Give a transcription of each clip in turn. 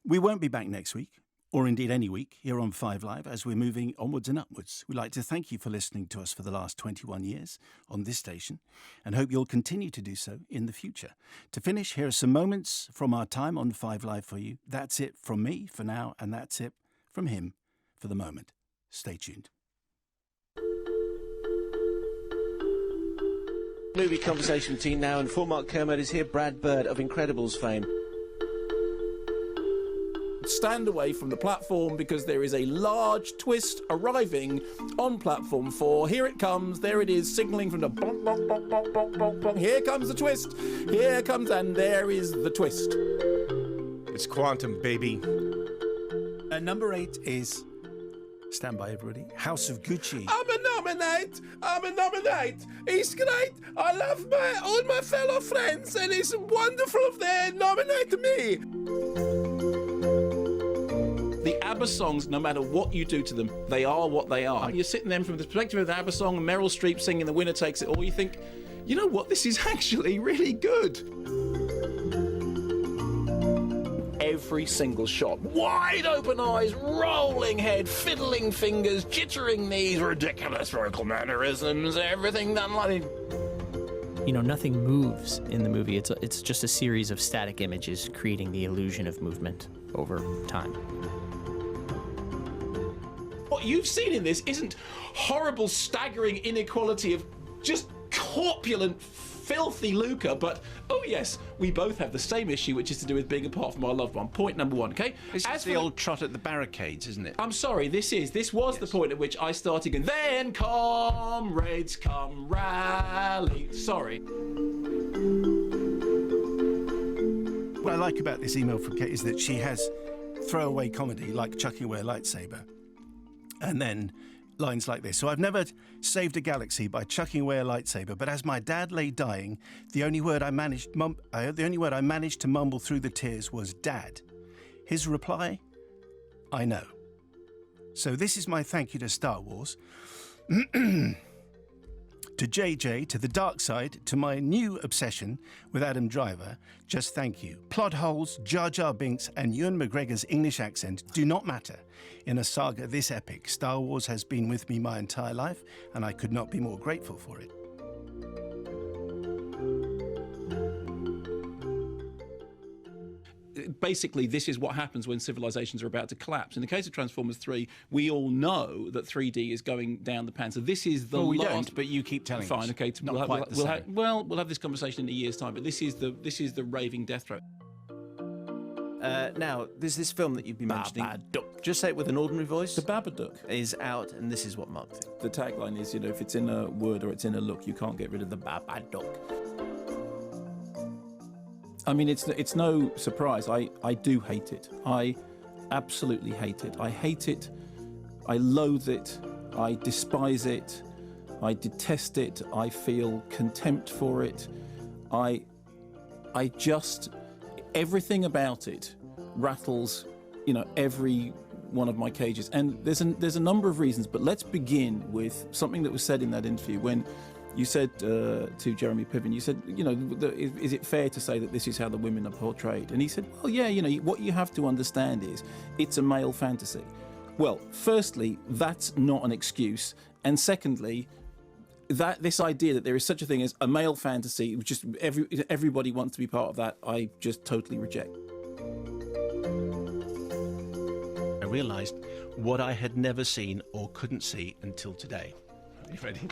We won't be back next week, or indeed any week, here on 5 Live as we're moving onwards and upwards. We'd like to thank you for listening to us for the last 21 years on this station and hope you'll continue to do so in the future. To finish, here are some moments from our time on 5 Live for you. That's it from me for now, and that's it from him for the moment. Stay tuned. Movie conversation routine now, and for Mark Kermode is here, Brad Bird of Incredibles fame. Stand away from the platform because there is a large twist arriving on platform 4. Here it comes, there it is, signalling from the bong, bong, bong, bong, bong, bong, bong. Here comes the twist, here comes, and there is the twist. It's quantum, baby. Number 8 is, stand by everybody, House of Gucci. I'm a nominate. It's great. I love all my fellow friends, and it's wonderful if they nominate me. The ABBA songs, no matter what you do to them, they are what they are. You're sitting there from the perspective of the ABBA song, and Meryl Streep singing The Winner Takes It All, you think, you know what, this is actually really good. Every single shot, wide open eyes, rolling head, fiddling fingers, jittering knees, ridiculous vocal mannerisms, everything done like... You know, nothing moves in the movie. It's just a series of static images creating the illusion of movement over time. What you've seen in this isn't horrible, staggering inequality of just corpulent, filthy lucre, but, oh yes, we both have the same issue, which is to do with being apart from our loved one. Point number 1, okay? This is the old trot at the barricades, isn't it? I'm sorry, this was the point at which I started going, then comrades come rally. Sorry. What I like about this email from Kate is that she has throwaway comedy, like chucking away a lightsaber, and then lines like this. So I've never saved a galaxy by chucking away a lightsaber, but as my dad lay dying, the only word I managed to mumble through the tears was "Dad." His reply, "I know." So this is my thank you to Star Wars. To JJ, to the dark side, to my new obsession with Adam Driver, just thank you. Plot holes, Jar Jar Binks, and Ewan McGregor's English accent do not matter. In a saga this epic, Star Wars has been with me my entire life, and I could not be more grateful for it. Basically, this is what happens when civilizations are about to collapse. In the case of Transformers 3, we all know that 3D is going down the pan. So this is the we last... don't, but you keep telling us. Fine, okay. Not quite the same. We'll have this conversation in a year's time, but this is the raving death throat. Now, there's this film that you've been mentioning. Babadook. Just say it with an ordinary voice. The Babadook Is out, and this is what Mark thinks. The tagline is, you know, if it's in a word or it's in a look, you can't get rid of the Babadook. I mean, it's no surprise. I do hate it. I absolutely hate it. I hate it. I loathe it. I despise it. I detest it. I feel contempt for it. I just... Everything about it rattles, you know, every one of my cages. And there's a number of reasons, but let's begin with something that was said in that interview when you said to Jeremy Piven, you said, you know, is it fair to say that this is how the women are portrayed? And he said, well, yeah, you know, what you have to understand is it's a male fantasy. Well, firstly, that's not an excuse. And secondly, this idea that there is such a thing as a male fantasy, just everybody wants to be part of that, I just totally reject. I realised what I had never seen or couldn't see until today. Are you ready?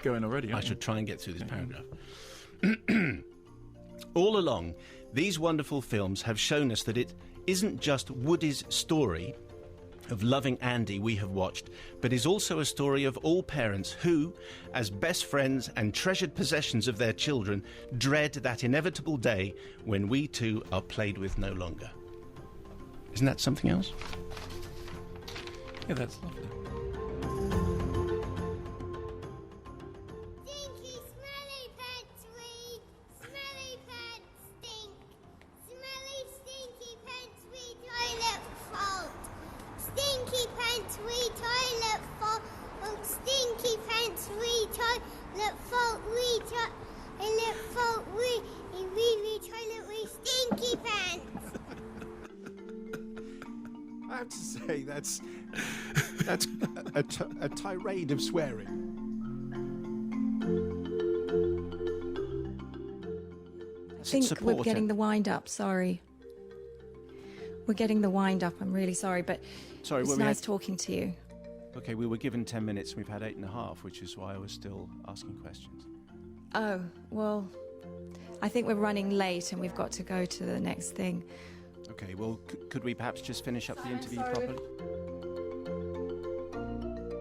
Going already, I should try and get through this paragraph. All along, these wonderful films have shown us that it isn't just Woody's story of loving Andy we have watched, but is also a story of all parents who, as best friends and treasured possessions of their children, dread that inevitable day when we too are played with no longer. Isn't that something else? Yeah, that's lovely. Stinky, smelly pets we, smelly pets stink. Smelly, stinky pets we, toilet fault. Stinky pants we, toilet fault. Stinky pants we, toilet fault we, toilet fault we, toilet we, stinky pants. I have to say that's a tirade of swearing. I think we're getting the wind up. Sorry. We're getting the wind up. I'm really sorry, but Sorry, it's well, we nice had- talking to you. Okay, we were given 10 minutes. We've had 8.5, which is why I was still asking questions. Oh, well, I think we're running late and we've got to go to the next thing. Okay, well, could we perhaps just finish up the interview sorry. properly?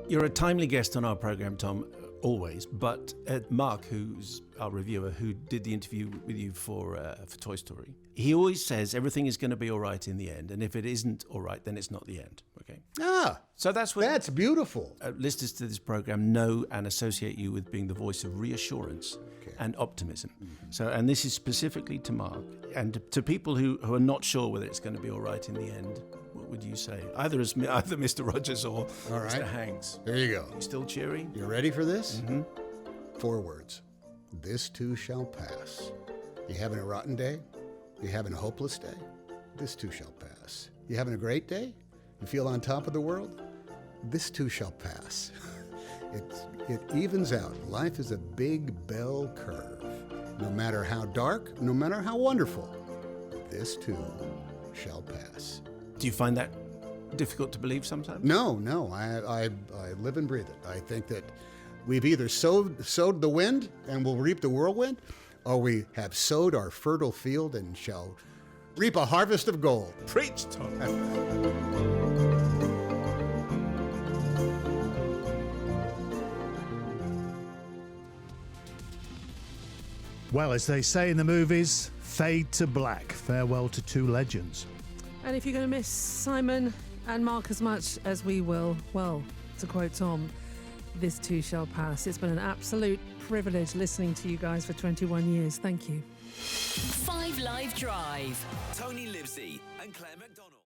You're a timely guest on our programme, Tom, always. But Mark, who's our reviewer, who did the interview with you for Toy Story, he always says everything is going to be all right in the end, and if it isn't all right, then it's not the end. Okay. Ah, So that's what that's beautiful. listeners to this programme know and associate you with being the voice of reassurance and optimism. So, and this is specifically to Mark and to people who are not sure whether it's going to be all right in the end. What would you say? Either Mr. Rogers or All right. Mr. Hanks. There you go. You still cheery? You ready for this? 4 words. This too shall pass. You having a rotten day? You having a hopeless day? This too shall pass. You having a great day? You feel on top of the world? This too shall pass. It evens out. Life is a big bell curve. No matter how dark, no matter how wonderful, this too shall pass. Do you find that difficult to believe sometimes? No, I live and breathe it. I think that we've either sowed the wind and will reap the whirlwind, or we have sowed our fertile field and shall reap a harvest of gold. Preach, Tom. Well, as they say in the movies, fade to black. Farewell to 2 legends. And if you're going to miss Simon and Mark as much as we will, well, to quote Tom, this too shall pass. It's been an absolute privilege listening to you guys for 21 years. Thank you. 5 Live Drive. Tony Livesey and Claire McDonald.